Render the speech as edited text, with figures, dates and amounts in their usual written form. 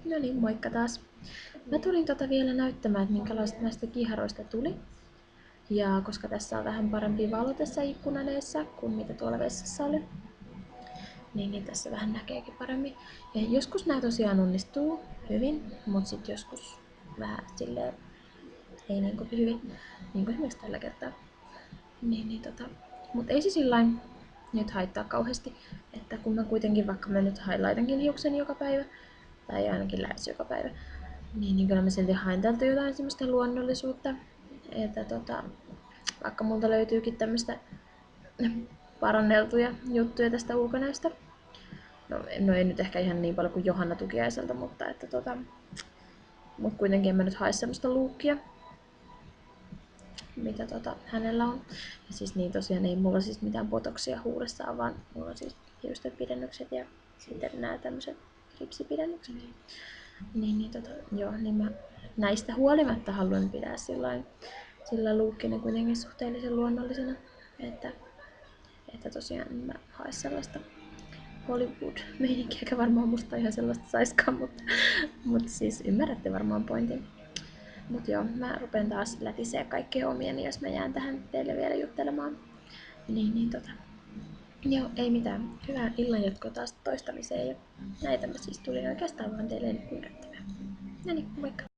No niin, moikka taas. Mä tulin vielä näyttämään, että minkälaista näistä kiharoista tuli. Ja koska tässä on vähän parempi valo tässä ikkunan eessä kuin mitä tuolla vessassa oli, niin tässä vähän näkeekin paremmin. Ja joskus nämä tosiaan onnistuu hyvin, mutta sitten joskus vähän silleen ei niin kuin hyvin, niin kuin esimerkiksi tällä kertaa. Mutta ei se sillain nyt haittaa kauheasti, että kun mä kuitenkin vaikka mä nyt highlightankin hiukseni joka päivä, tai ainakin lähes joka päivä, niin kyllä mä silti haen täältä jotain semmoista luonnollisuutta, että vaikka multa löytyykin tämmöistä paranneltuja juttuja tästä ulkonäöstä. No ei nyt ehkä ihan niin paljon kuin Johanna Tukiaiselta, mutta kuitenkin en mä nyt hae semmoista luukkia, mitä hänellä on. Ja siis niin tosiaan ei mulla siis mitään botoksia huulessaan, vaan mulla on siis hiusten pidennykset ja sitten nämä tämmöiset ripsipidennykset. Niin mä näistä huolimatta haluan pitää sillä luukkini kuitenkin suhteellisen luonnollisena, että tosiaan mä haen sellaista Hollywood-meininkiä, eikä varmaan musta ihan sellaista saiskaan, mutta siis ymmärrätte varmaan pointin. Mut joo, mä rupean taas lätisee kaikkea omieni, jos mä jään tähän teille vielä juttelemaan. Joo, ei mitään. Hyvää illan jatkoa taas toistamiseen ja näitä mä siis tulin oikeastaan vaan teille nyt näyttämään. Noniin, moikka!